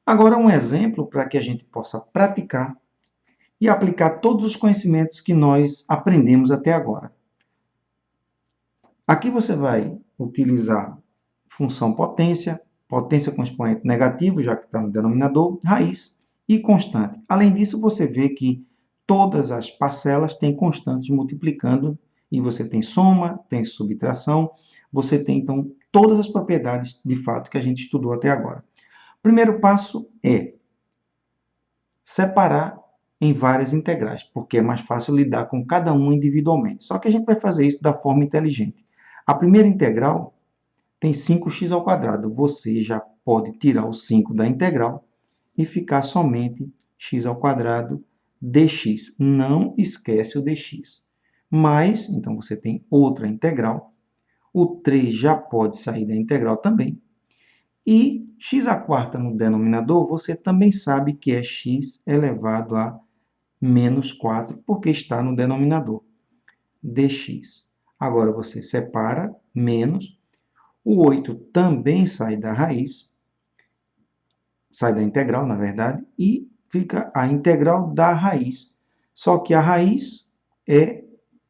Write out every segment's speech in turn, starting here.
Agora, um exemplo para que a gente possa praticar e aplicar todos os conhecimentos que nós aprendemos até agora. Aqui você vai utilizar função potência, potência com expoente negativo, já que está no denominador, raiz e constante. Além disso, você vê que todas as parcelas têm constantes multiplicando, e você tem soma, tem subtração, você tem, então, todas as propriedades, de fato, que a gente estudou até agora. O primeiro passo é separar em várias integrais, porque é mais fácil lidar com cada uma individualmente. Só que a gente vai fazer isso da forma inteligente. A primeira integral tem 5x ao quadrado. Você já pode tirar o 5 da integral e ficar somente x ao quadrado dx. Não esquece o dx. Mas, então você tem outra integral. O 3 já pode sair da integral também. E x à quarta no denominador, você também sabe que é x elevado a menos 4, porque está no denominador, dx. Agora você separa menos. O 8 também sai da raiz, sai da integral, na verdade, e fica a integral da raiz. Só que a raiz é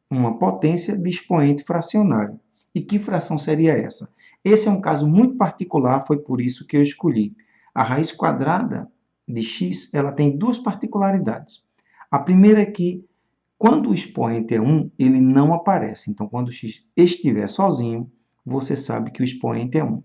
uma potência de expoente fracionário. E que fração seria essa? Esse é um caso muito particular, foi por isso que eu escolhi. A raiz quadrada de x, ela tem duas particularidades. A primeira é que, quando o expoente é 1, ele não aparece. Então, quando x estiver sozinho, você sabe que o expoente é 1.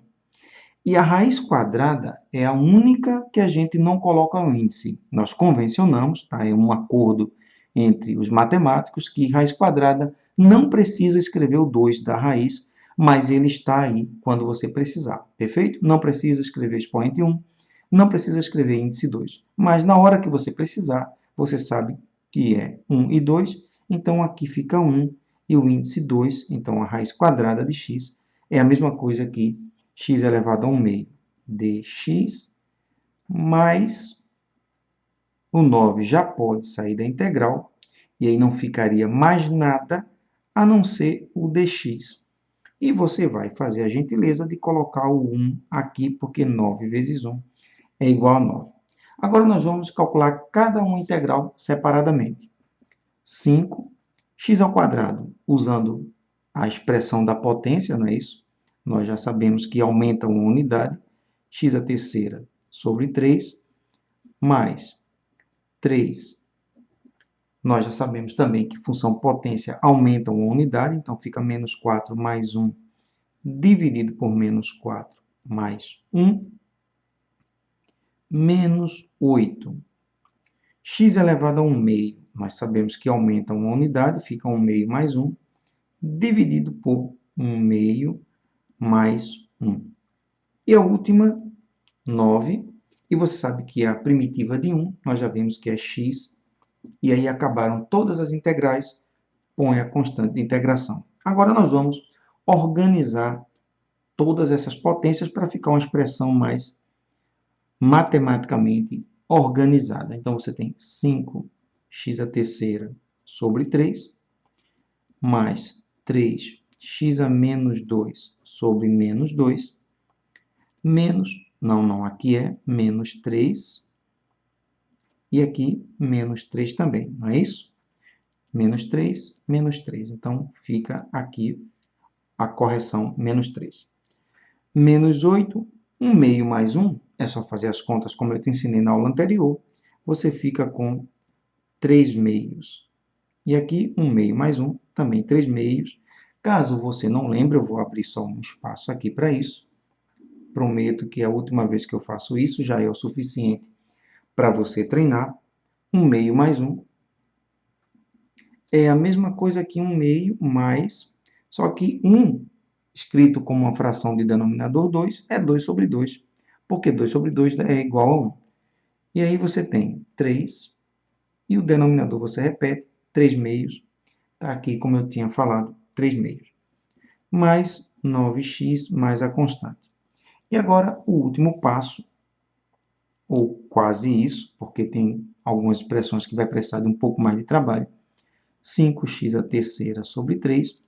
E a raiz quadrada é a única que a gente não coloca no índice. Nós convencionamos, tá? É um acordo entre os matemáticos, que raiz quadrada não precisa escrever o 2 da raiz, mas ele está aí quando você precisar, perfeito? Não precisa escrever expoente 1, não precisa escrever índice 2. Mas na hora que você precisar, você sabe que é 1 e 2, então aqui fica 1 e o índice 2, então a raiz quadrada de x é a mesma coisa que x elevado a 1 meio dx, mais o 9 já pode sair da integral, e aí não ficaria mais nada a não ser o dx. E você vai fazer a gentileza de colocar o 1 aqui, porque 9 vezes 1 é igual a 9. Agora nós vamos calcular cada uma integral separadamente. 5x ao quadrado, usando a expressão da potência, não é isso? Nós já sabemos que aumenta uma unidade, x à terceira sobre 3, mais 3. Nós já sabemos também que função potência aumenta uma unidade, então fica menos 4 mais 1 dividido por menos 4 mais 1, menos 8. X elevado a 1 meio, nós sabemos que aumenta uma unidade, fica 1 meio mais 1, dividido por 1 meio mais 1. E a última, 9. E você sabe que a primitiva de 1, nós já vimos que é x. E aí acabaram todas as integrais, põe a constante de integração. Agora nós vamos organizar todas essas potências para ficar uma expressão mais matematicamente organizada. Então você tem 5x à terceira sobre 3, mais 3x a menos 2 sobre menos 2, menos, não, aqui é menos 3, e aqui menos 3 também, não é isso? Menos 3, menos 3. Então, fica aqui a correção menos 3. Menos 8, 1 meio mais 1, é só fazer as contas como eu te ensinei na aula anterior, você fica com 3 meios. E aqui, 1 meio mais 1, também 3 meios. Caso você não lembre, eu vou abrir só um espaço aqui para isso. Prometo que a última vez que eu faço isso já é o suficiente para você treinar. 1 meio mais 1 é a mesma coisa que 1 meio mais, só que 1, escrito como uma fração de denominador 2, é 2 sobre 2, porque 2 sobre 2 é igual a 1. E aí você tem 3, e o denominador você repete, 3 meios, está aqui como eu tinha falado, 3 meios, mais 9x mais a constante. E agora o último passo, ou quase isso, porque tem algumas expressões que vai precisar de um pouco mais de trabalho, 5x à terceira sobre 3,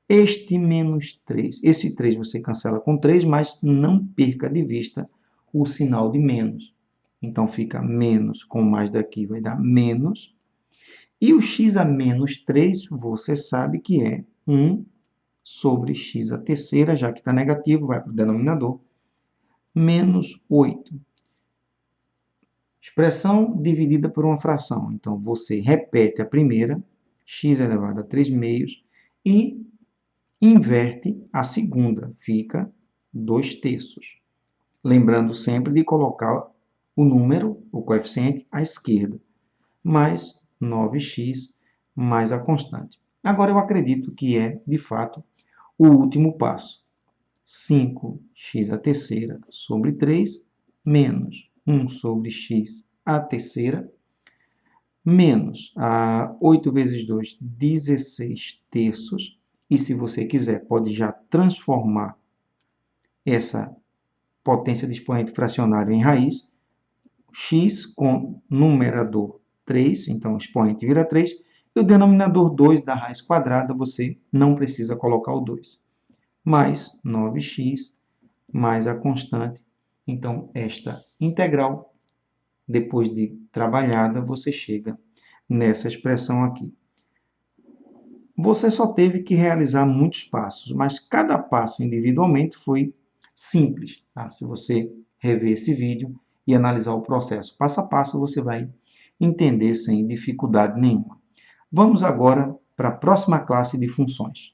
este menos 3. Esse 3 você cancela com 3, mas não perca de vista o sinal de menos. Então, fica menos com mais daqui vai dar menos. E o x a menos 3, você sabe que é 1 sobre x a terceira, já que está negativo, vai para o denominador, menos 8. Expressão dividida por uma fração. Então, você repete a primeira, x elevado a 3 meios, e inverte a segunda, fica 2 terços. Lembrando sempre de colocar o número, o coeficiente, à esquerda, mais 9x mais a constante. Agora, eu acredito que é, de fato, o último passo. 5x a terceira sobre 3, menos 1 sobre x a terceira, menos 8 vezes 2, 16 terços. E se você quiser, pode já transformar essa potência de expoente fracionário em raiz. X com numerador 3, então o expoente vira 3. E o denominador 2 da raiz quadrada, você não precisa colocar o 2. Mais 9x mais a constante. Então, esta integral, depois de trabalhada, você chega nessa expressão aqui. Você só teve que realizar muitos passos, mas cada passo individualmente foi simples. Tá? Se você rever esse vídeo e analisar o processo passo a passo, você vai entender sem dificuldade nenhuma. Vamos agora para a próxima classe de funções.